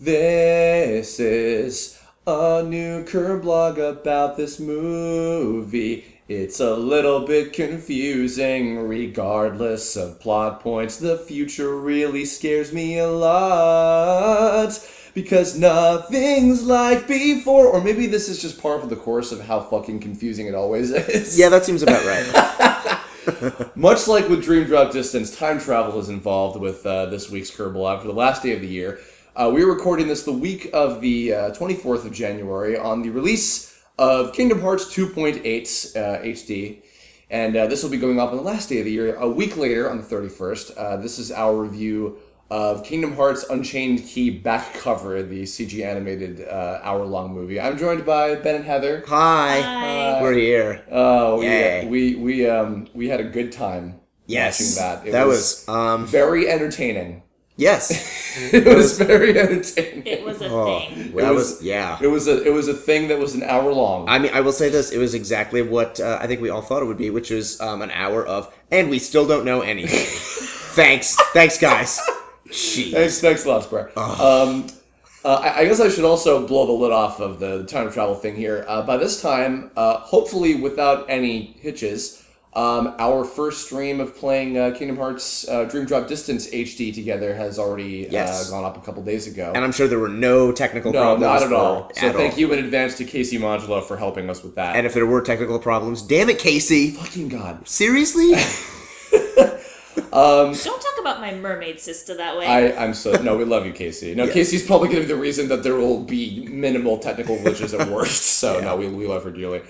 This is a new Kirblog about this movie. It's a little bit confusing, regardless of plot points. The future really scares me a lot, because nothing's like before. Or maybe this is just part of the course of how fucking confusing it always is. Yeah, that seems about right. Much like with Dream Drop Distance, time travel is involved with this week's Kirblog for the last day of the year. We're recording this the week of the 24th of January on the release of Kingdom Hearts 2.8 HD. And this will be going up on the last day of the year, a week later on the 31st. This is our review of Kingdom Hearts Unchained Key back cover, the CG animated hour-long movie. I'm joined by Ben and Heather. Hi. We're here. Oh, we had a good time watching that. That was very entertaining. Yes. It was very entertaining. It was a thing. It was a thing that was an hour long. I mean, I will say this: it was exactly what I think we all thought it would be, which was an hour of, and we still don't know anything. Thanks, guys. Jeez. Thanks a lot, Square. I guess I should also blow the lid off of the time travel thing here. By this time, hopefully without any hitches, our first stream of playing Kingdom Hearts Dream Drop Distance HD together has already gone up a couple days ago. And I'm sure there were no technical problems. No, not at all. So thank you in advance to Casey Modula for helping us with that. And if there were technical problems, damn it, Casey. Fucking God. Seriously? Don't talk about my mermaid sister that way. No, we love you, Casey. No, Casey's probably going to be the reason that there will be minimal technical glitches at worst. So no, we love her dearly.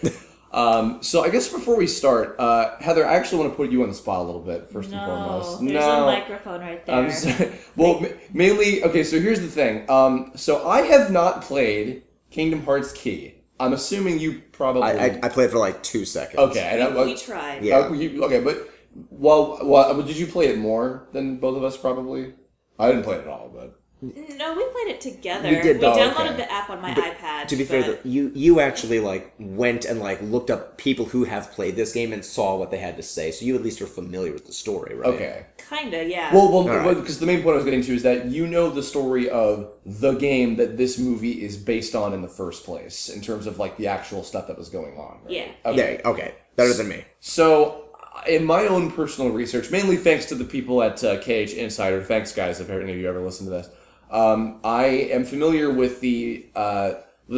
So I guess before we start, Heather, I actually want to put you on the spot a little bit, first and foremost. There's a microphone right there. I'm sorry. Well, mainly, okay, so here's the thing. So I have not played Kingdom Hearts Key. I'm assuming you probably... I played for like 2 seconds. Okay. We tried. Yeah. Okay, but... Well, did you play it more than both of us, probably? I didn't play it at all, but... No, we played it together. We did, downloaded the app on my iPad. To be fair, though, you actually went and looked up people who have played this game and saw what they had to say, so you at least are familiar with the story, right? Okay. Kinda, yeah. Well, because the main point I was getting to is that you know the story of the game that this movie is based on in the first place, in terms of the actual stuff that was going on. Right? Yeah. Okay. Better than me. So, in my own personal research, mainly thanks to the people at KH Insider, thanks guys if any of you ever listened to this, I am familiar with the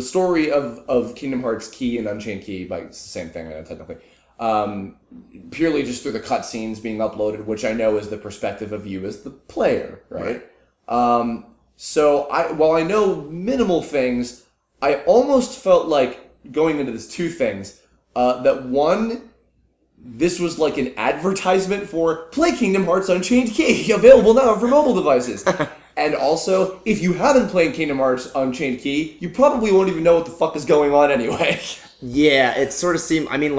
story of Kingdom Hearts Key and Unchained Key, but it's the same thing technically, purely just through the cutscenes being uploaded, which I know is the perspective of you as the player, right? So while I know minimal things, I almost felt like going into this two things, that one, this was like an advertisement for play Kingdom Hearts Unchained Key, available now for mobile devices. And also, if you haven't played Kingdom Hearts Unchained Key, you probably won't even know what the fuck is going on anyway. Yeah, it sort of seemed, I mean,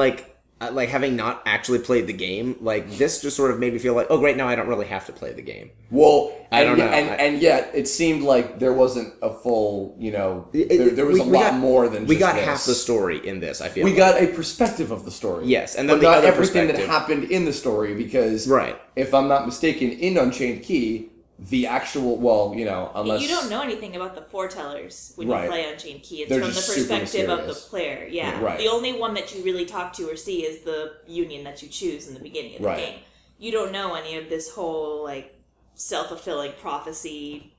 having not actually played the game, this just sort of made me feel like, oh, great, now I don't really have to play the game. Well, I don't know. And yet, it seemed like there wasn't a full, there was a lot more than just we got this. Half the story in this, I feel We got a perspective of the story. Yes, and then but not everything that happened in the story, because, if I'm not mistaken, in Unchained Key, the actual, unless... You don't know anything about the Foretellers when you play Unchained Key. It's They're from the perspective of the player. Yeah. Right. The only one that you really talk to or see is the union that you choose in the beginning of the game. You don't know any of this whole, self-fulfilling prophecy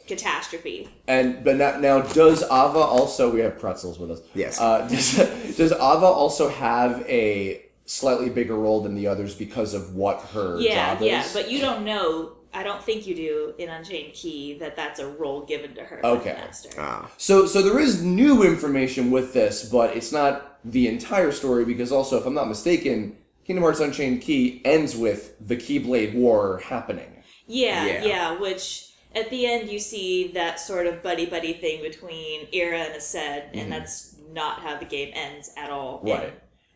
catastrophe. But now does Ava also... We have pretzels with us. Yes. Does Ava also have a slightly bigger role than the others because of what her job is? Yeah, but you don't know... I don't think you do in Unchained Key that's a role given to her. Okay. Master. So there is new information with this, but it's not the entire story, because also, if I'm not mistaken, Kingdom Hearts Unchained Key ends with the Keyblade War happening. Yeah, which at the end you see that sort of buddy-buddy thing between Ira and Aced, and that's not how the game ends at all. Right. And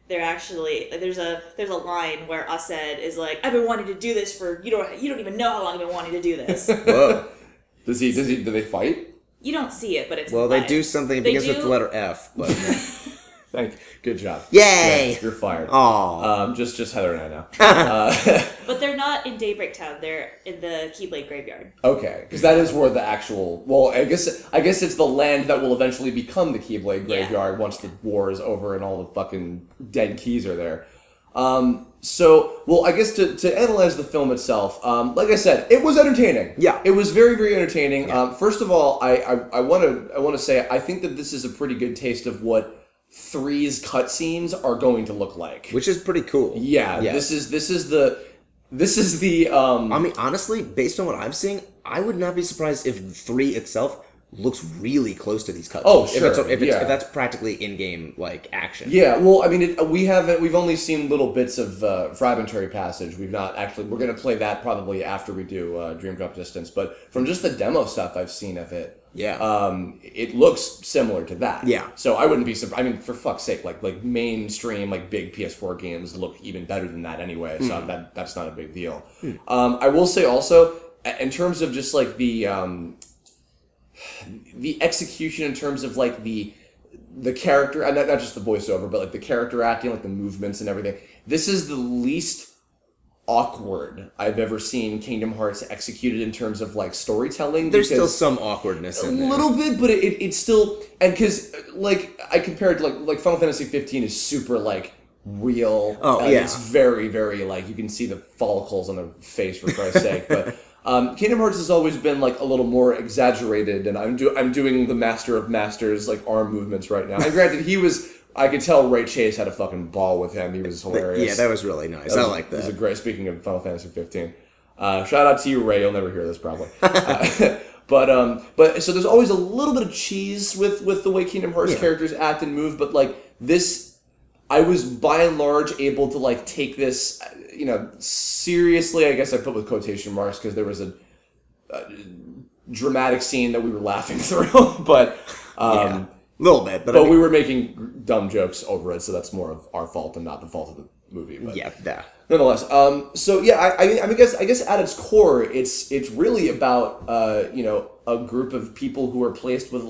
they're actually, there's a line where Aced is like, I've been wanting to do this for, you don't even know how long I've been wanting to do this. Whoa. Do they fight? You don't see it, but it's Well, they do something, it begins with the letter F, but... Good job. Yay! Yeah, you're fired. Aw. Just Heather and I now. But they're not in Daybreak Town. They're in the Keyblade Graveyard. Okay, because that is where the actual... Well, I guess it's the land that will eventually become the Keyblade Graveyard once the war is over and all the fucking dead keys are there. I guess to analyze the film itself, like I said, it was entertaining. Yeah. It was very, very entertaining. Yeah. First of all, I want to say I think that this is a pretty good taste of what 3's cutscenes are going to look like. Which is pretty cool. Yeah. This is the I mean, honestly, based on what I'm seeing, I would not be surprised if 3 itself looks really close to these cutscenes. Oh, sure. If that's practically in-game, like, action. Yeah, well, I mean, we've only seen little bits of Fragmentary Passage. We've not actually... We're going to play that probably after we do Dream Drop Distance, but from just the demo stuff I've seen of it, it looks similar to that. Yeah. So I wouldn't be surprised. I mean, for fuck's sake, like mainstream, like big PS4 games look even better than that anyway, so that's not a big deal. I will say also, in terms of just like the execution in terms of like the character, and not just the voiceover, but like the character acting, like the movements and everything. This is the least awkward I've ever seen Kingdom Hearts executed in terms of like storytelling. There's still some awkwardness in there. A little bit, but it's still, and because like I compared to like Final Fantasy 15 is super like real. Oh yeah, it's very, very like you can see the follicles on the face for Christ's sake, but. Kingdom Hearts has always been like a little more exaggerated, and I'm doing the Master of Masters like arm movements right now. And granted, I could tell Ray Chase had a fucking ball with him. He was hilarious. Yeah, that was really nice. I like that. It was a great. Speaking of Final Fantasy 15, shout out to you, Ray. You'll never hear this probably. But so there's always a little bit of cheese with the way Kingdom Hearts characters act and move, but like this, I was by and large able to like take this. Seriously, I guess I put with quotation marks because there was a dramatic scene that we were laughing through, but a little bit. But we were making dumb jokes over it, so that's more of our fault and not the fault of the movie. But nonetheless, I guess at its core, it's really about a group of people who are placed with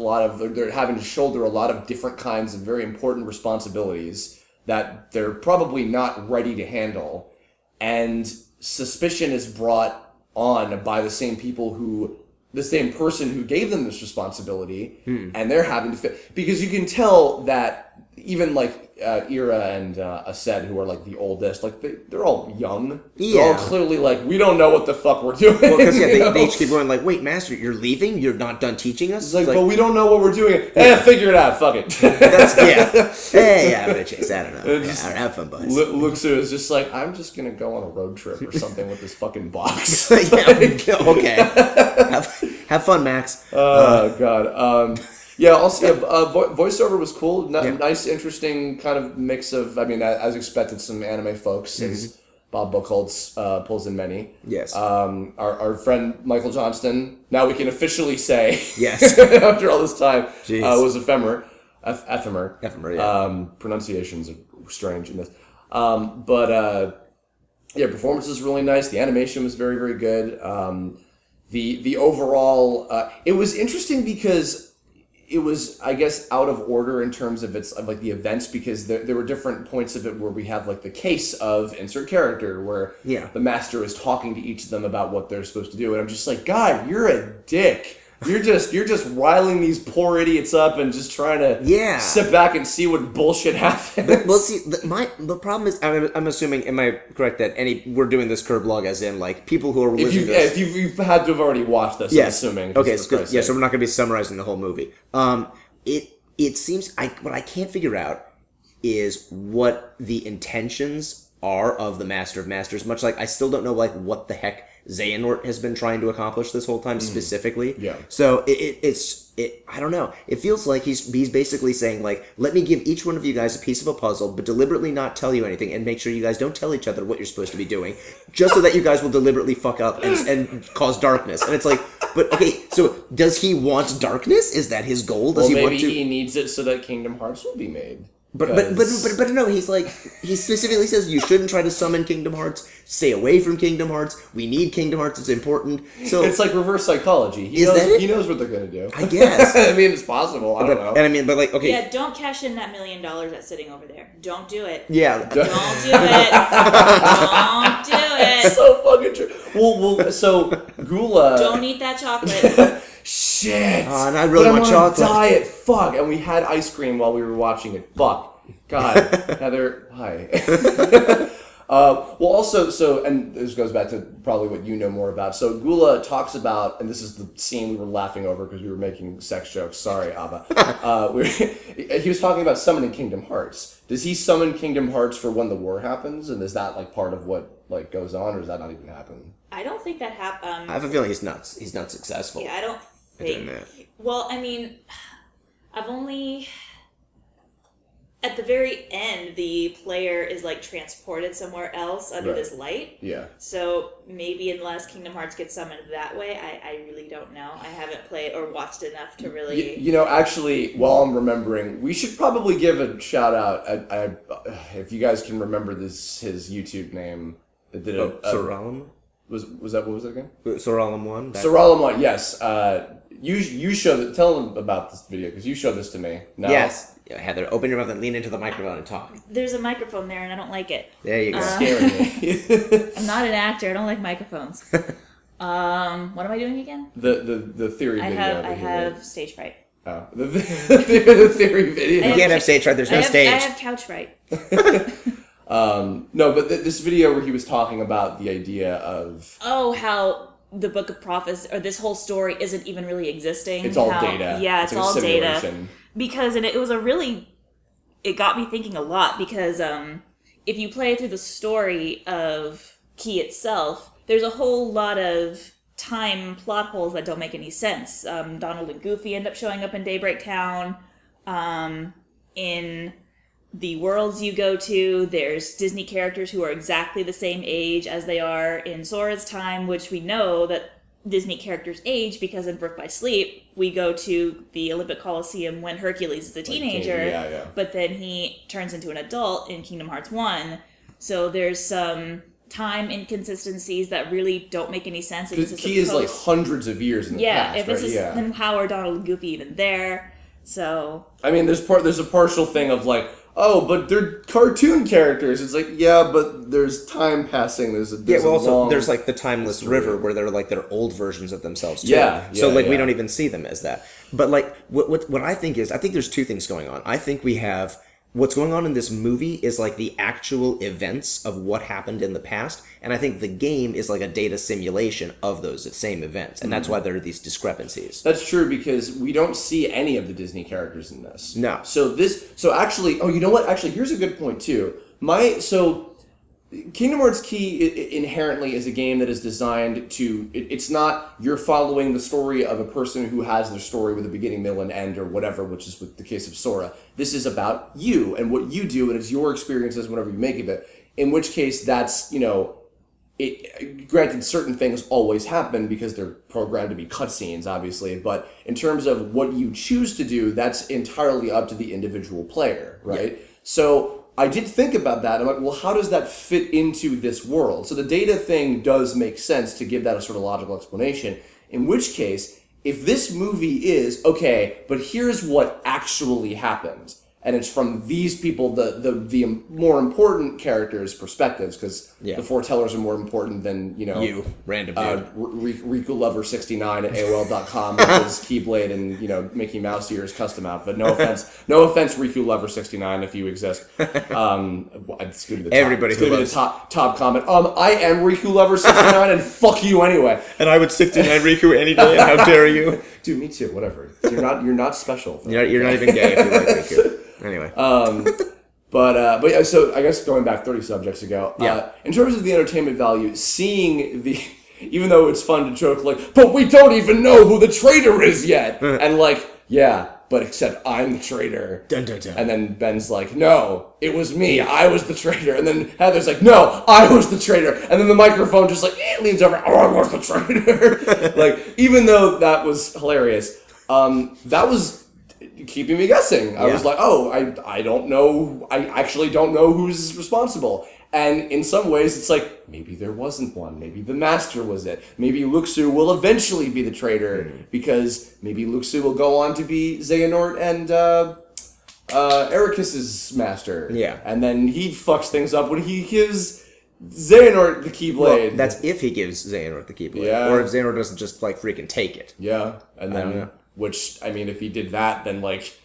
they're having to shoulder a lot of different kinds of very important responsibilities that they're probably not ready to handle. And suspicion is brought on by the same person who gave them this responsibility, and they're having to fit, because you can tell that even like Ira and Aced, who are like the oldest, like they're all young. Yeah. They're all clearly like, we don't know what the fuck we're doing. Well, because they each keep going like, wait, Master, you're leaving? You're not done teaching us? It's like, but we don't know what we're doing. Figure it out. Fuck it. Hey, Chase, I don't know. I don't have fun, boys. Luxu is just like, I'm just gonna go on a road trip or something with this fucking box. Okay. Have fun, Max. Oh God. Also, voiceover was cool. Nice, interesting kind of mix of, I mean, as expected, some anime folks, since Bob Buchholz pulls in many. Yes. Our friend Michael Johnston, now we can officially say, yes, after all this time, was Ephemer. Ephemer, yeah. Pronunciations are strange in this. Performance is really nice. The animation was very, very good. The overall, it was interesting because it was, I guess, out of order in terms of like the events, because there were different points of it where we have like the case of insert character where the Master is talking to each of them about what they're supposed to do, and I'm just like, God, you're a dick. You're just riling these poor idiots up and just trying to sit back and see what bullshit happens. Well, see, the problem is, I'm assuming, am I correct that we're doing this Kirblog as in like people who are listening to this. If you've had to have already watched this, I'm assuming. Okay, so we're not going to be summarizing the whole movie. It seems what I can't figure out is what the intentions are of the Master of Masters. Much like I still don't know like what the heck Xehanort has been trying to accomplish this whole time specifically. Yeah. So it's I don't know. It feels like he's basically saying like, let me give each one of you guys a piece of a puzzle, but deliberately not tell you anything, and make sure you guys don't tell each other what you're supposed to be doing, just so that you guys will deliberately fuck up and cause darkness. And it's like, but okay, so does he want darkness? Is that his goal? Does he want to? Maybe he needs it so that Kingdom Hearts will be made. But no, he specifically says you shouldn't try to summon Kingdom Hearts. Stay away from Kingdom Hearts. We need Kingdom Hearts. It's important. So it's like reverse psychology. He knows what they're gonna do. I guess. I mean, it's possible. I don't know. And I mean, but like, okay. Yeah, don't cash in that $1 million that's sitting over there. Don't do it. Yeah. Don't do it. Don't do it. So fucking true. Well. So Gula. Don't eat that chocolate. Shit. And I really want chocolate. Diet. Fuck. And we had ice cream while we were watching it. Fuck. God. Heather. Hi. Well, also, and this goes back to probably what you know more about. So Gula talks about, and this is the scene we were laughing over because we were making sex jokes. Sorry, Abba. He was talking about summoning Kingdom Hearts. Does he summon Kingdom Hearts for when the war happens? And is that like part of what like goes on, or does that not even happen? I don't think that happens. I have a feeling he's not successful. Yeah, I don't think. Well, I mean, I've only. At the very end, the player is like transported somewhere else under this light. Yeah. So maybe unless Kingdom Hearts gets summoned that way, I really don't know. I haven't played or watched enough to really. You know, actually, while I'm remembering, we should probably give a shout out. If you guys can remember his YouTube name that did Soralum? Was that what was it again? Soralum 1. Soralum 1. Yes. You showed. Tell them about this video because you showed this to me. No? Yes. Yeah, Heather, open your mouth and lean into the microphone and talk. There's a microphone there, and I don't like it. There you go. Scaring me. I'm not an actor. I don't like microphones. What am I doing again? The theory video. I have stage fright. Oh, the theory video. You can't have stage fright. There's no stage. I have couch fright. No, but this video where he was talking about the idea of how the Book of Prophets or this whole story isn't even really existing. It's all data. Yeah, it's like all data. simulation. Because it got me thinking a lot because if you play through the story of Key itself, there's a whole lot of time plot holes that don't make any sense. Donald and Goofy end up showing up in Daybreak Town. In the worlds you go to, there's Disney characters who are exactly the same age as they are in Sora's time, which we know that Disney characters age because in Birth by Sleep, we go to the Olympic Coliseum when Hercules is a teenager, but then he turns into an adult in Kingdom Hearts 1. So there's some time inconsistencies that really don't make any sense. Because Key is like hundreds of years in the past, then how are Donald and Goofy even there? So I mean, there's a partial thing of like, oh, but they're cartoon characters. It's like, yeah, but there's time passing. There's like the Timeless River where they're like their old versions of themselves too. We don't even see them as that. But like what I think there's two things going on. I think we have what's going on in this movie is like the actual events of what happened in the past, and I think the game is like a data simulation of those same events, and that's why there are these discrepancies. That's true because we don't see any of the Disney characters in this. No. So actually, you know what? Actually, here's a good point too. Kingdom Hearts Key inherently is a game that is designed to... It's not you're following the story of a person who has their story with a beginning, middle, and end, or whatever, which is with the case of Sora. This is about you and what you do, and it's your experiences whenever you make of it. In which case, that's, granted, certain things always happen because they're programmed to be cutscenes, obviously, but in terms of what you choose to do, that's entirely up to the individual player, right? Yeah. So... I did think about that. I'm like, well, how does that fit into this world? So the data thing does make sense to give that a sort of logical explanation. In which case, if this movie is, okay, but here's what actually happened, and it's from these people, the more important characters' perspectives, because the Foretellers are more important than, you, random dude. Riku Lover 69 at AOL.com with his Keyblade and, Mickey Mouse ears custom outfit. No offense, Riku Lover 69 if you exist. It's gonna be the top comment. I am Riku Lover 69 and fuck you anyway. And I would 69 Riku any day, and how dare you? Dude, me too, whatever. You're not special. You're not even gay if you like Riku. Anyway. But yeah, so I guess going back 30 subjects ago, in terms of the entertainment value, seeing even though it's fun to joke like, but we don't even know who the traitor is yet, and like, yeah, but except I'm the traitor. Dun, dun, dun. And then Ben's like, no, it was me, I was the traitor, and then Heather's like, no, I was the traitor, and then the microphone just like leans over, oh, I was the traitor. Like, even though that was hilarious, that was keeping me guessing. I was like, oh, I don't know. I actually don't know who's responsible. And in some ways, it's like, maybe there wasn't one. Maybe the Master was it. Maybe Luxu will eventually be the traitor, because maybe Luxu will go on to be Xehanort and Ericus's master. Yeah. And then he fucks things up when he gives Xehanort the Keyblade. Well, that's if he gives Xehanort the Keyblade. Yeah. Or if Xehanort doesn't just, like, freaking take it. Yeah. And then, which, I mean, if he did that, then, like,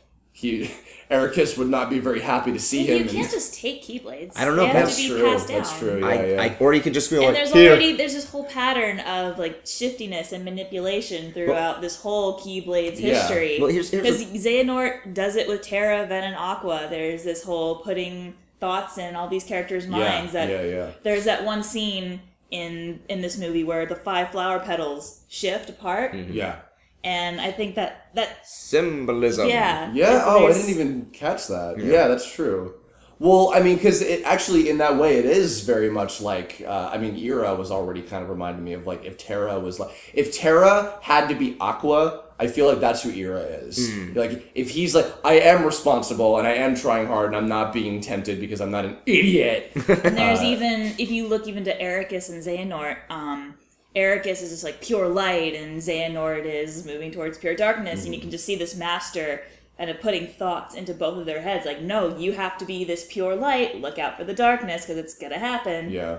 Ericus would not be very happy to see him. You can't just take Keyblades. I don't know. They have to be passed down. That's true. Yeah, or you could just be and like, there's this whole pattern of like shiftiness and manipulation throughout this whole Keyblades history. Well, here's because Xehanort does it with Terra, Ven, and Aqua. There's this whole putting thoughts in all these characters' minds. There's that one scene in this movie where the 5 flower petals shift apart. Mm-hmm. Yeah. And I think that symbolism. Yeah. Yeah. Oh, I didn't even catch that. Yeah, that's true. Well, I mean, because it actually, in that way, it is very much like, I mean, Ira was already kind of reminding me of, like, if Terra had to be Aqua, I feel like that's who Ira is. Like, if he's like, I am responsible, and I am trying hard, and I'm not being tempted because I'm not an idiot. And there's even, if you look even to Ericus and Xehanort, Ericus is just like pure light, and Xehanort is moving towards pure darkness, and you can just see this master kind of putting thoughts into both of their heads, like, no, you have to be this pure light, look out for the darkness, because it's gonna happen. Yeah.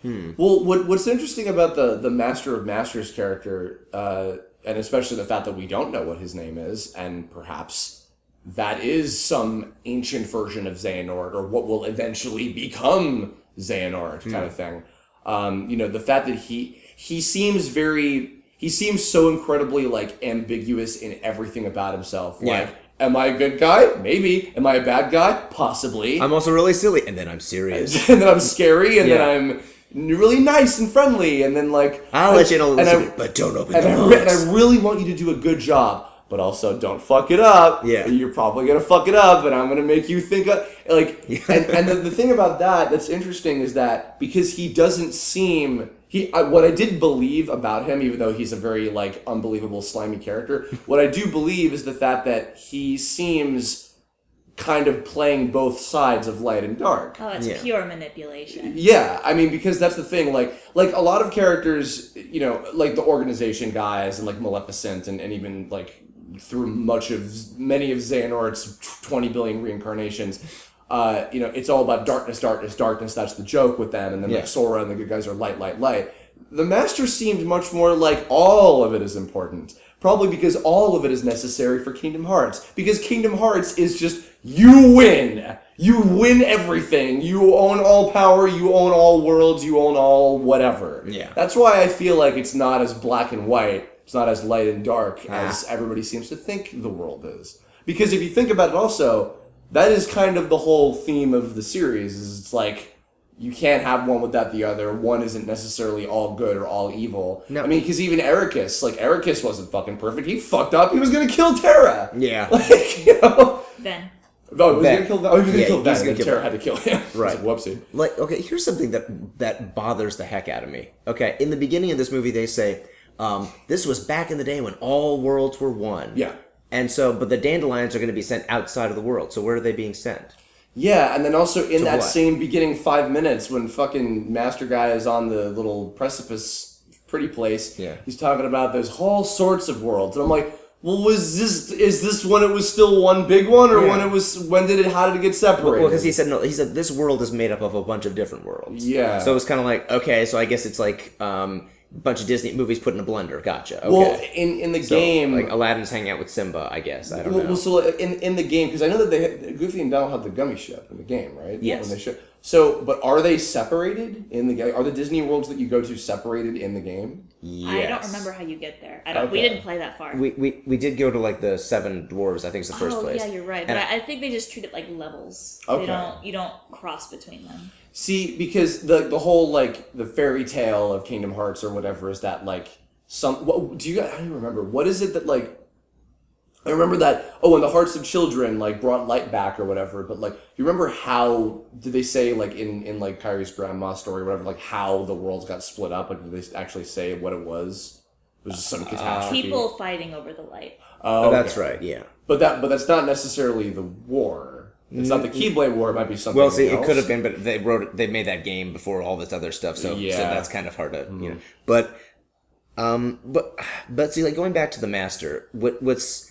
Well, what's interesting about the Master of Masters character, and especially the fact that we don't know what his name is, and perhaps that is some ancient version of Xehanort, or what will eventually become Xehanort, kind of thing. You know, the fact that he seems so incredibly, like, ambiguous in everything about himself. Like, am I a good guy? Maybe. Am I a bad guy? Possibly. I'm also really silly, and then I'm serious. And then I'm scary, and then I'm really nice and friendly, and then, like... I'll let you know, but don't open the box. And I really want you to do a good job, but also don't fuck it up. Yeah. You're probably going to fuck it up, and I'm going to make you think... Like, and the thing about that's interesting is that because he doesn't seem... what I did believe about him, even though he's a very, like, unbelievable, slimy character, what I do believe is the fact that he seems kind of playing both sides of light and dark. Oh, it's pure manipulation. Yeah, I mean, because that's the thing, like a lot of characters, you know, like the Organization guys and, like, Maleficent and even, like, through many of Xehanort's 20 billion reincarnations, you know, it's all about darkness, darkness, darkness. That's the joke with them. And then like Sora and the good guys are light, light, light. The Master seemed much more like all of it is important. Probably because all of it is necessary for Kingdom Hearts. Because Kingdom Hearts is just, you win. You win everything. You own all power. You own all worlds. You own all whatever. Yeah. That's why I feel like it's not as black and white. It's not as light and dark as everybody seems to think the world is. Because if you think about it also... That is kind of the whole theme of the series, is it's like, you can't have one without the other. One isn't necessarily all good or all evil. No. I mean, because even Ericus wasn't fucking perfect. He fucked up. He was going to kill Terra. Yeah. Like, you know. Then. Oh, he was going to kill Ven. Oh, he was going to kill Ven, and Terra had to kill him. Right. Like, whoopsie. Like, okay, here's something that bothers the heck out of me. Okay, in the beginning of this movie, they say, this was back in the day when all worlds were one. Yeah. And so, but the dandelions are going to be sent outside of the world. So where are they being sent? Yeah, and then also in that what? same beginning 5 minutes when fucking Master Guy is on the little precipice pretty place, he's talking about there's all sorts of worlds. And I'm like, well, is this when it was still one big one, or how did it get separated? Well, because he said this world is made up of a bunch of different worlds. Yeah. So it's kind of like, okay, so I guess it's like, bunch of Disney movies put in a blender. Gotcha. Okay. Well, in the game, like Aladdin's hanging out with Simba, I guess. I don't know. Well, so in the game, because I know that Goofy and Donald have the gummy ship in the game, right? Yes. When they ship. So, but are they separated in the game? Are the Disney worlds that you go to separated in the game? Yes. I don't remember how you get there. We didn't play that far. We did go to like the 7 dwarves. I think it's the first place. Oh yeah, you're right. And but I think they just treat it like levels. Okay. You don't cross between them. See, because the whole, like, the fairy tale of Kingdom Hearts or whatever is that, like, I don't even remember. What is it that, like, I remember that, when the hearts of children, like, brought light back or whatever, but, like, do you remember how, did they say, like, in like, Kyrie's grandma story or whatever, like, how the worlds got split up? Like, did they actually say what it was? It was just some catastrophe? People fighting over the light. Oh, okay. That's right, yeah. But that's not necessarily the war. It's not the Keyblade War. It might be something. Well, see, else. it could have been, but they made that game before all this other stuff, so that's kind of hard to But see, like going back to the Master, what's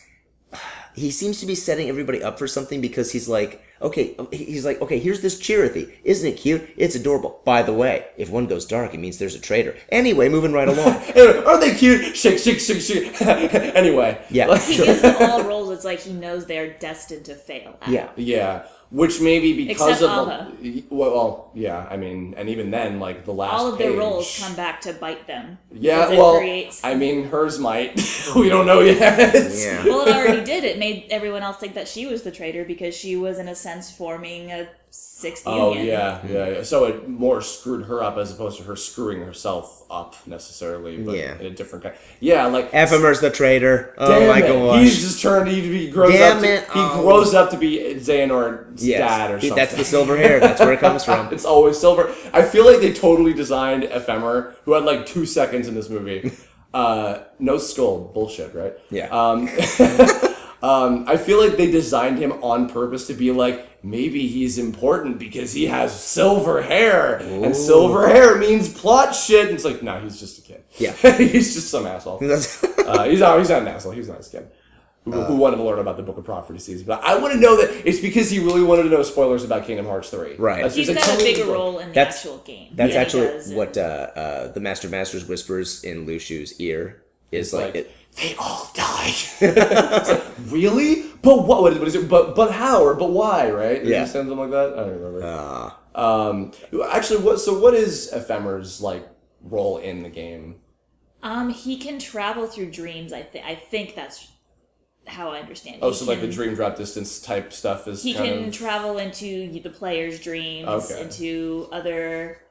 he seems to be setting everybody up for something because he's like, okay, here's this Chirithy. Isn't it cute? It's adorable. By the way, if one goes dark, it means there's a traitor. Anyway, moving right along. Aren't they cute? Shake. Anyway. Yeah. He gives them all roles. It's like he knows they're destined to fail at. Yeah. Yeah. Which maybe because Except of Ava. yeah, I mean, and even then, like the last all of their page, roles come back to bite them. Yeah, It well, creates... I mean, hers might. We don't know yet. Yeah. Well, it already did. It made everyone else think that she was the traitor because she was, in a sense, forming a sixth union. Yeah. So it more screwed her up as opposed to her screwing herself up necessarily, but in a different kind. Yeah, like Ephemer's the traitor. Oh damn my it. gosh. He's just turned. He grows up to be Xehanor's dad or something. That's the silver hair. That's where it comes from. It's always silver. I feel like they totally designed Ephemer, who had like 2 seconds in this movie. No skull. Bullshit, right? Yeah. I feel like they designed him on purpose to be like, maybe he's important because he has silver hair. Ooh. And silver hair means plot shit. And it's like, no, he's just a kid. Yeah. He's just some asshole. He's not an asshole. He's not a kid. Who wanted to learn about the Book of Prophecies. But I want to know that it's because he really wanted to know spoilers about Kingdom Hearts 3. Right. He's got a bigger role in the actual game. That's actually what the Master of Masters whispers in Lushu's ear is like they all died. It's like, really? But what is it? But how or but why? Right? Yeah. Something like that. I don't remember. Actually, what is Ephemer's like role in the game? He can travel through dreams. I think that's how I understand it. Oh, so like the dream drop distance type stuff is. He can travel into the player's dreams, into other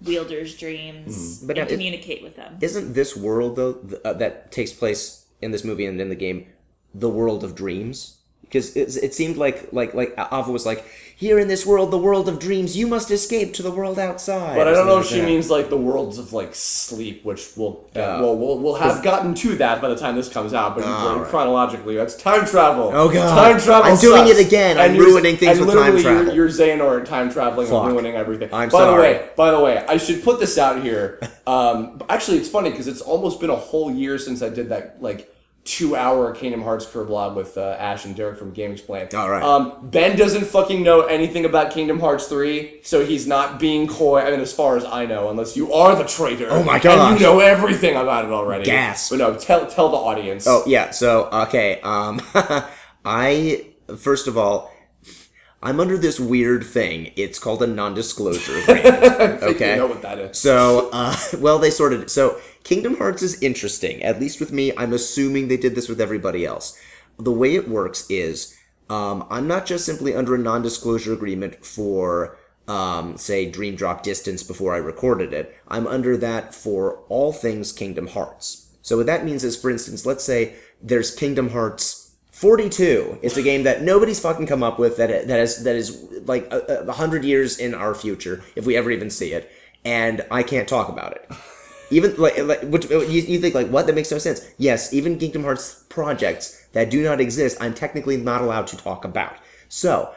wielders' dreams, and communicate with them. Isn't this world though that takes place in this movie and in the game the world of dreams? Because it seemed like Ava was like, here in this world, the world of dreams, you must escape to the world outside. But I don't know if she means like the worlds of like sleep, which we'll have gotten to that by the time this comes out. But chronologically, that's time travel. Oh god, time travel. I'm doing it again. I'm ruining things with time travel. You're Xehanort time traveling and ruining everything. I'm sorry. By the way, I should put this out here. Actually, it's funny because it's almost been a whole year since I did that 2-hour Kingdom Hearts Kirblog with Ash and Derek from Game Explain. All right. Ben doesn't fucking know anything about Kingdom Hearts 3, so he's not being coy. I mean, as far as I know, unless you are the traitor. Oh my gosh. And you know everything about it already. Gasp. But no, tell the audience. Oh yeah. So okay. First of all, I'm under this weird thing. It's called a non-disclosure agreement. Okay. You know what that is. So, they sorted it. So, Kingdom Hearts is interesting. At least with me, I'm assuming they did this with everybody else. The way it works is, I'm not just simply under a non-disclosure agreement for, say, Dream Drop Distance before I recorded it. I'm under that for all things Kingdom Hearts. So what that means is, for instance, let's say there's Kingdom Hearts 42. It's a game that nobody's fucking come up with that is like 100 years in our future if we ever even see it, and I can't talk about it. Even which you think like what? That makes no sense. Yes, even Kingdom Hearts projects that do not exist, I'm technically not allowed to talk about. So.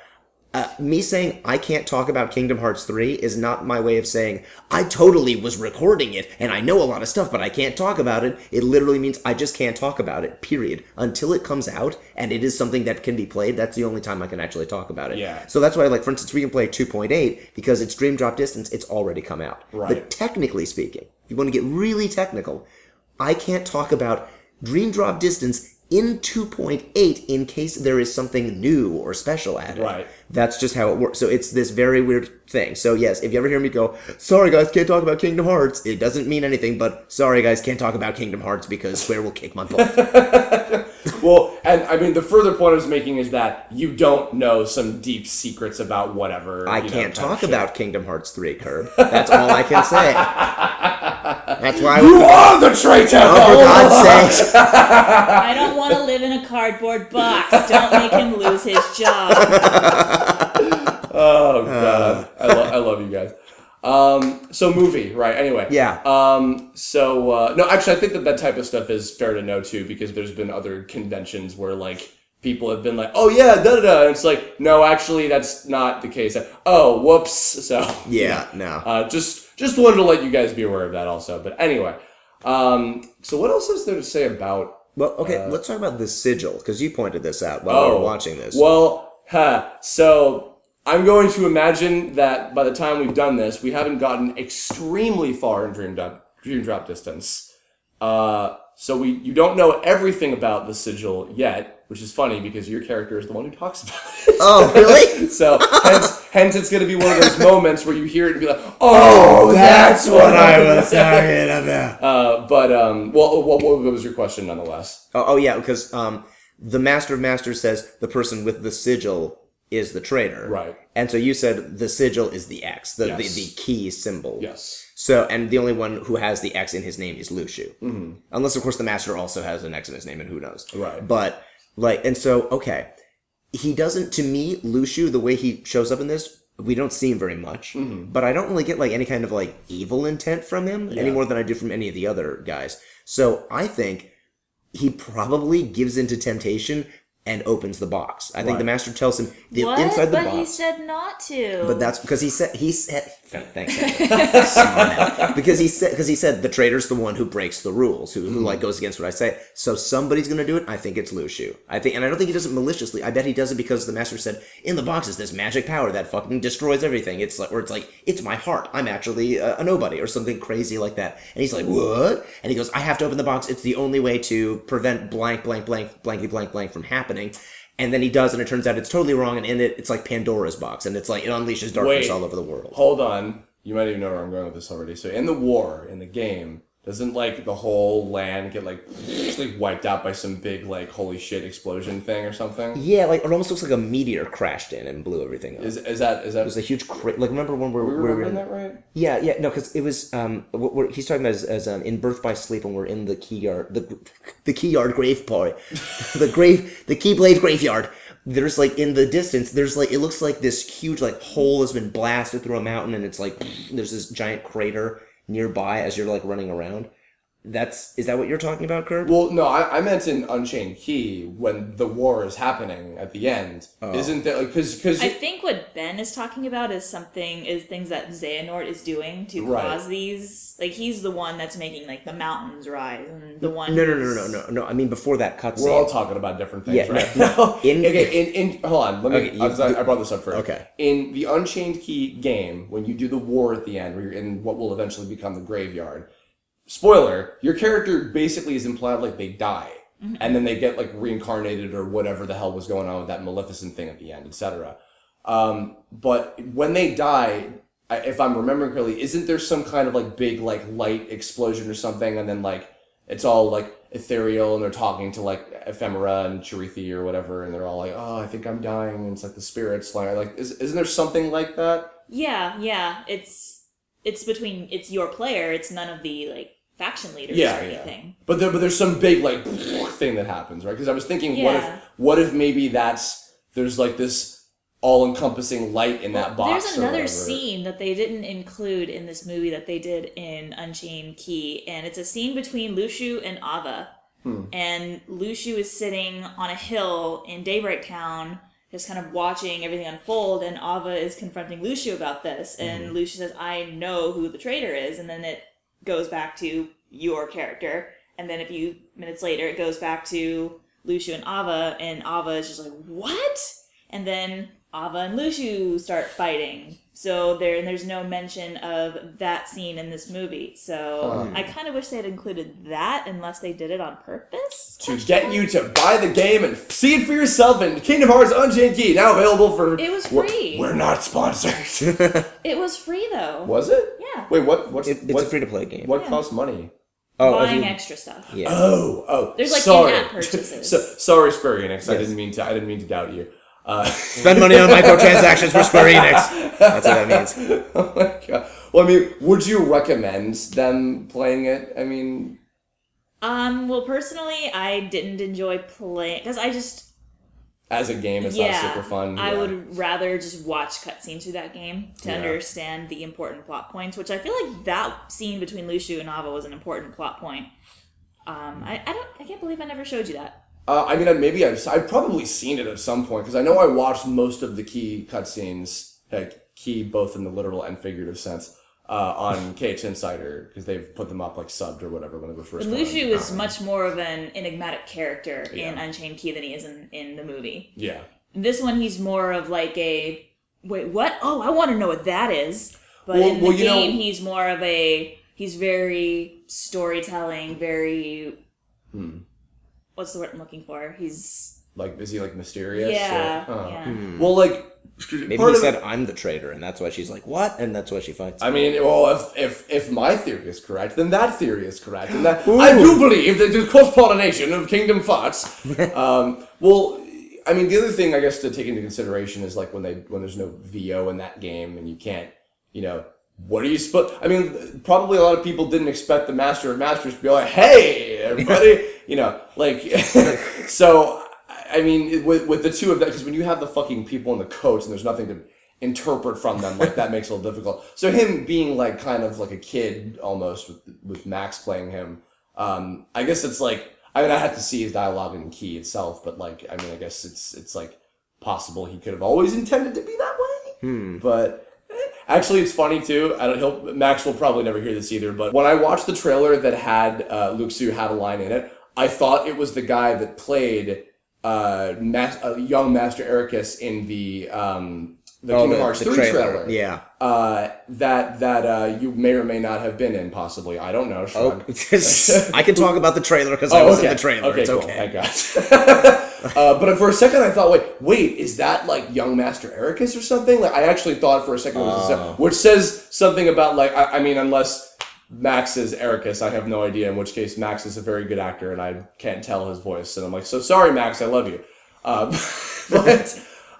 Me saying I can't talk about Kingdom Hearts 3 is not my way of saying I totally was recording it and I know a lot of stuff but I can't talk about it. It literally means I just can't talk about it, period. Until it comes out and it is something that can be played, that's the only time I can actually talk about it. Yeah. So that's why, like, for instance, we can play 2.8 because it's Dream Drop Distance, it's already come out. Right. But technically speaking, if you want to get really technical, I can't talk about Dream Drop Distance in 2.8 in case there is something new or special added. Right. That's just how it works. So it's this very weird thing. So yes, if you ever hear me go, sorry guys, can't talk about Kingdom Hearts, it doesn't mean anything, but sorry guys, can't talk about Kingdom Hearts because Square will kick my butt. Well, and I mean, the further point I was making is that you don't know some deep secrets about whatever. I can't talk about Kingdom Hearts 3, Kirb. That's all I can say. That's why you are the traitor! Oh, for God's sake. I don't want to live in a cardboard box. Don't make him lose his job. Oh, God. I love you guys. So movie, right? Anyway. Yeah. No, actually, I think that type of stuff is fair to know, too, because there's been other conventions where, like, people have been like, oh yeah, da-da-da. And it's like, no, actually, that's not the case. Oh, whoops. So, no. Just wanted to let you guys be aware of that also. But anyway, so what else is there to say about... Well, okay, let's talk about the sigil, because you pointed this out while we were watching this. Well, so I'm going to imagine that by the time we've done this, we haven't gotten extremely far in Dream Drop distance. So you don't know everything about the sigil yet, which is funny because your character is the one who talks about it. Oh, really? So hence it's going to be one of those moments where you hear it and be like, oh, that's what I was talking about. What was your question nonetheless? Oh yeah, because the Master of Masters says the person with the sigil is the traitor. Right. And so you said the sigil is the X, the key symbol. Yes. So, and the only one who has the X in his name is Luciu. Mm-hmm. Unless, of course, the Master also has an X in his name, and who knows. Right. But, and so, okay. He doesn't, to me, Luciu, the way he shows up in this, we don't see him very much. Mm-hmm. But I don't really get, any kind of, evil intent from him any more than I do from any of the other guys. So, I think he probably gives into temptation and opens the box. I think the Master tells him inside the box. But he said not to. But that's because he said thanks. because he said the traitor's the one who breaks the rules, who goes against what I say. So somebody's gonna do it. I think it's Luciu. And I don't think he does it maliciously. I bet he does it because the Master said in the box is this magic power that fucking destroys everything. It's my heart. I'm actually a nobody or something crazy like that. And he's like, what? And he goes, I have to open the box. It's the only way to prevent blank from happening. And then he does, and it turns out it's totally wrong, and in it, it's like Pandora's box, and it's it unleashes darkness all over the world. Hold on. You might even know where I'm going with this already. So in the game, doesn't, the whole land get, wiped out by some big, holy shit explosion thing or something? Yeah, it almost looks like a meteor crashed in and blew everything up. Is that... It was a huge... remember when we were remembering that right? Yeah, no, because it was... what he's talking about is in Birth by Sleep, when we're in the Keyard... The Keyard grave party. the Keyblade graveyard. There's, in the distance, there's, it looks like this huge, hole has been blasted through a mountain, and it's, there's this giant crater nearby as you're running around. Is that what you're talking about, Kirb? Well, no, I meant in Unchained Key when the war is happening at the end. Oh. Isn't there because I think what Ben is talking about is things that Xehanort is doing to cause these. He's the one that's making the mountains rise, and the one. No. I mean before that cutscene. We're all talking about different things, right? No. Hold on. Let me. I brought this up first. Okay. In the Unchained Key game, when you do the war at the end, where you're in what will eventually become the graveyard. Spoiler, your character basically is implied they die. Mm-hmm. And then they get reincarnated or whatever the hell was going on with that Maleficent thing at the end, etc. But when they die, if I'm remembering correctly, isn't there some kind of big light explosion or something, and then it's all ethereal, and they're talking to Ephemera and Charithi or whatever, and they're all oh, I think I'm dying, and it's the spirits flying. Isn't there something like that? Yeah. It's your player. It's none of the faction leaders or anything. Yeah. But there's some big thing that happens, right? Because I was thinking, what if maybe there's this all-encompassing light in that box. There's another scene that they didn't include in this movie that they did in Unchained Key, and it's a scene between Luciu and Ava. And Luciu is sitting on a hill in Daybreak Town, just kind of watching everything unfold, and Ava is confronting Luciu about this, and Luciu says, I know who the traitor is, and then it goes back to your character, and then a few minutes later it goes back to Luciu and Ava is just what? And then Ava and Luciu start fighting. So there's no mention of that scene in this movie. So I kind of wish they had included that, unless they did it on purpose. To get you to buy the game and see it for yourself in Kingdom Hearts Unchained Key, now available for... It was free. We're not sponsored. It was free, though. Was it? Yeah. Wait, what's it's a free-to-play game. What costs money? Buying extra stuff. Yeah. Oh. There's in-app purchases. Sorry, Square Enix. Yes. I didn't mean to doubt you. Spend money on microtransactions for Square Enix. That's what that means. Oh my god. Well, would you recommend them playing it? Well, personally, I didn't enjoy playing because I just. As a game, it's not super fun. I would rather just watch cutscenes through that game to understand the important plot points, which I feel like that scene between Luciu and Ava was an important plot point. I can't believe I never showed you that. I mean, maybe I've probably seen it at some point, because I know I watched most of the key cutscenes, key both in the literal and figurative sense, on KH Insider, because they've put them up like subbed or whatever when they were first. Lucio is much more of an enigmatic character in Unchained Key than he is in the movie. Yeah. This one, he's more of like a, wait, what? Oh, I want to know what that is. But in the game, he's more of a, he's very storytelling, very, what's the word I'm looking for? He's... Like, is he like mysterious? Yeah. Well, like... Maybe he said, I'm the traitor, and that's why she's like, what? And that's why she fights. I mean, well, if my theory is correct, then that theory is correct. And that I do believe that there's cross-pollination of Kingdom Thoughts. Well, I mean, the other thing, I guess, to take into consideration is, like, when there's no VO in that game, and you can't, you know, what are you supposed... I mean, probably a lot of people didn't expect the Master of Masters to be like, hey, everybody, you know, like... So... I mean, with the two of that, because when you have the fucking people in the coats and there's nothing to interpret from them, like, that makes it a little difficult. So him being, like, kind of like a kid, almost, with Max playing him, I guess it's like, I mean, I have to see his dialogue in Key itself, but, like, I mean, I guess it's like, possible he could have always intended to be that way, but... Actually, it's funny, too. Max will probably never hear this either, but when I watched the trailer that had Luxu had a line in it, I thought it was the guy that played... young Master Ericus in the Kingdom Hearts 3 trailer. Yeah. That you may or may not have been in, possibly. I don't know, Sean. I can talk about the trailer because I was in the trailer. Okay, it's cool. okay. Thank God. But for a second I thought, wait, is that like young Master Ericus or something? Like, I actually thought for a second it was which says something about, like, I mean, unless Max is Ericus, I have no idea, in which case Max is a very good actor and I can't tell his voice, and I'm like, so sorry Max, I love you. But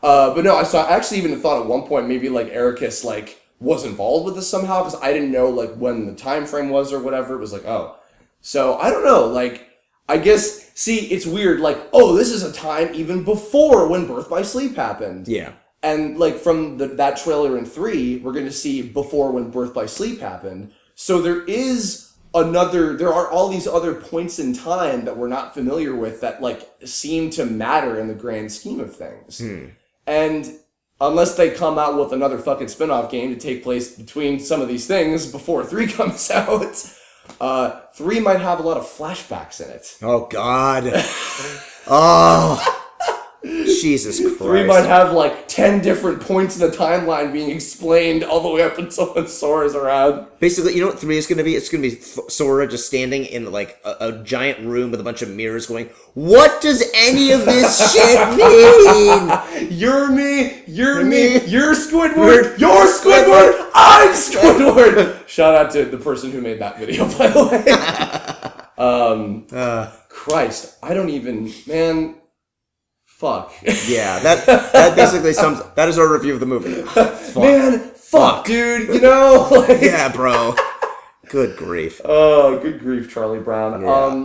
no, I actually even thought at one point maybe like Ericus like was involved with this somehow, because I didn't know like when the time frame was or whatever. It was like, oh. So I don't know, like, I guess, see, it's weird, like, oh, this is a time even before when Birth by Sleep happened. Yeah. And like from that trailer in 3, we're gonna see before when Birth by Sleep happened. So there are all these other points in time that we're not familiar with that, like, seem to matter in the grand scheme of things. And unless they come out with another fucking spin-off game to take place between some of these things before 3 comes out, 3 might have a lot of flashbacks in it. Oh, God. Oh. Jesus Christ. 3 might have like 10 different points in the timeline being explained all the way up until when Sora's around. Basically, you know what 3 is going to be? It's going to be Sora just standing in like a giant room with a bunch of mirrors going, what does any of this shit mean? You're me, you're Squidward, you're Squidward, I'm Squidward! Shout out to the person who made that video, by the way. Christ, I don't even, man... Fuck. Yeah, that basically sums... That is our review of the movie. Fuck. Man, fuck, dude, you know? Like, yeah, bro. Good grief. Oh, good grief, Charlie Brown. Yeah.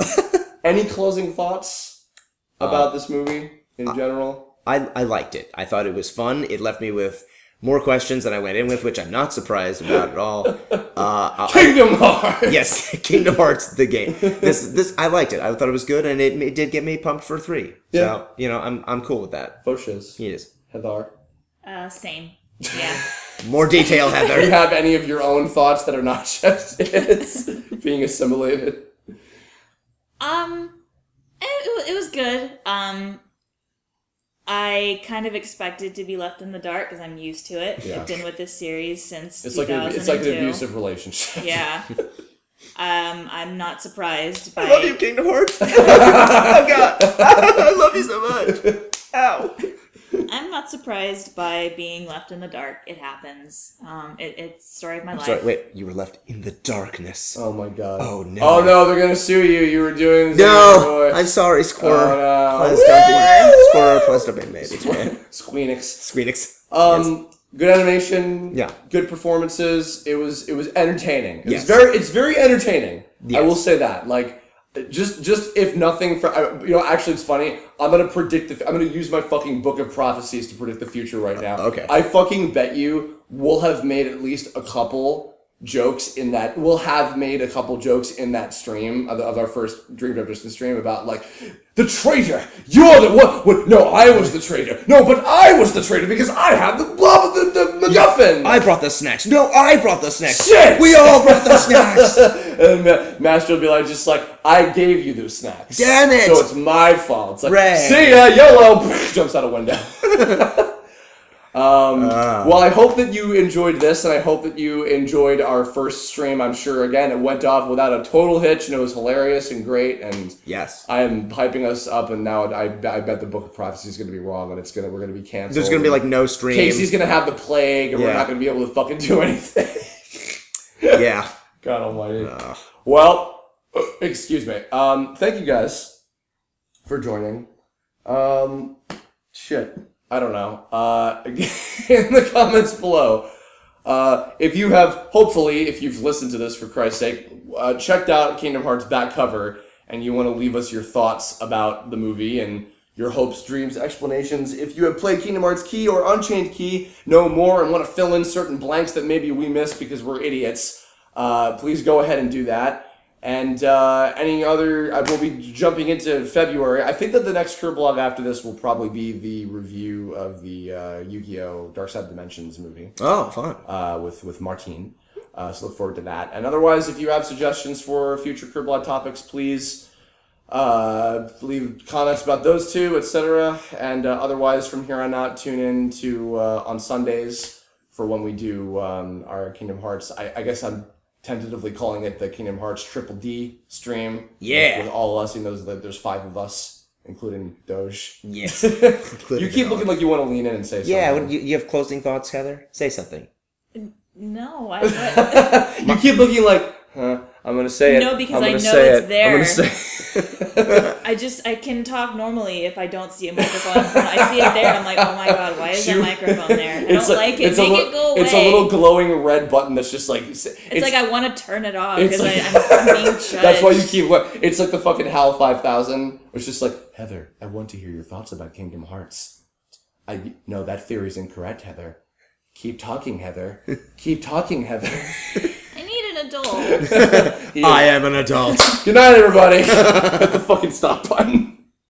Any closing thoughts about this movie in general? I liked it. I thought it was fun. It left me with more questions than I went in with, which I'm not surprised about at all. Kingdom Hearts! Yes, Kingdom Hearts, the game. This I liked it. I thought it was good, and it did get me pumped for 3. Yeah. So, you know, I'm cool with that. Foshes. He is. Heather. Same. Yeah. More detail, Heather. Do you have any of your own thoughts that are not just his being assimilated? It was good. I kind of expected to be left in the dark because I'm used to it. Yeah. I've been with this series since It's 2002. it's like an abusive relationship. Yeah. I'm not surprised by... I love you, Kingdom Hearts. Oh, God. I love you so much. Ow. I'm not surprised by being left in the dark. It happens. It's the story of my life. Sorry, wait. You were left in the darkness. Oh my God. Oh no. Oh no, they're gonna sue you. You were doing this. No! I'm sorry, Squirrel. Oh no. Please don't be baby. Squeenix. Good animation. Yeah. Good performances. It was entertaining. Yes. It's very entertaining. Yes. I will say that. Like, just if nothing for, you know, actually it's funny. I'm gonna use my fucking book of prophecies to predict the future right now. Okay. I fucking bet you we'll have made at least a couple jokes in that. We'll have made a couple jokes in that stream of our first Dream Drop Diskin stream about like, the traitor. You're the one. No, I was the traitor. No, but I was the traitor because I had the blah the MacGuffin. I brought the snacks. No, I brought the snacks. Shit! We all brought the snacks. And Master will be like, just like, I gave you those snacks. Damn it! So it's my fault. It's like, Ray. see ya, YOLO! Jumps out a window. Well, I hope that you enjoyed this, and I hope that you enjoyed our first stream. I'm sure, again, it went off without a total hitch, and it was hilarious and great, and yes, I am hyping us up, and now I bet the Book of Prophecy is going to be wrong, and we're going to be canceled. There's going to be, like, no stream. Casey's going to have the plague, and we're not going to be able to fucking do anything. Yeah. God almighty. Well, excuse me. Thank you guys for joining. Shit. I don't know. In the comments below, if you have, hopefully, if you've listened to this for Christ's sake, checked out Kingdom Hearts back cover, and you want to leave us your thoughts about the movie and your hopes, dreams, explanations. If you have played Kingdom Hearts Key or Unchained Key, know more, and want to fill in certain blanks that maybe we missed because we're idiots, please go ahead and do that. And any other, we'll be jumping into February. I think that the next Kirblog after this will probably be the review of the Yu-Gi-Oh! Dark Side Dimensions movie. Oh, fun. With Martine. So look forward to that. And otherwise, if you have suggestions for future Kirblog topics, please leave comments about those two, etc. And otherwise, from here on out, tune in to on Sundays for when we do our Kingdom Hearts. I guess I'm tentatively calling it the Kingdom Hearts Triple D stream. Yeah. With all of us. You know, there's 5 of us, including Doge. Yes. You keep looking like you want to lean in and say something. Yeah, you have closing thoughts, Heather? Say something. No, You keep looking like, huh? I'm going to say it. No, because I know it's there. I'm going to say I can talk normally if I don't see a microphone. When I see it there, I'm like, oh my god, why is that microphone there? I don't like it. Make it go away. It's a little glowing red button that's just like... It's like I want to turn it off because I'm being judged. That's why you keep... It's like the fucking HAL 5000. It's just like, Heather, I want to hear your thoughts about Kingdom Hearts. No, that theory's incorrect, Heather. Keep talking, Heather. Keep talking, Heather. I need an adult. I am an adult. Good night, everybody. Hit the fucking stop button.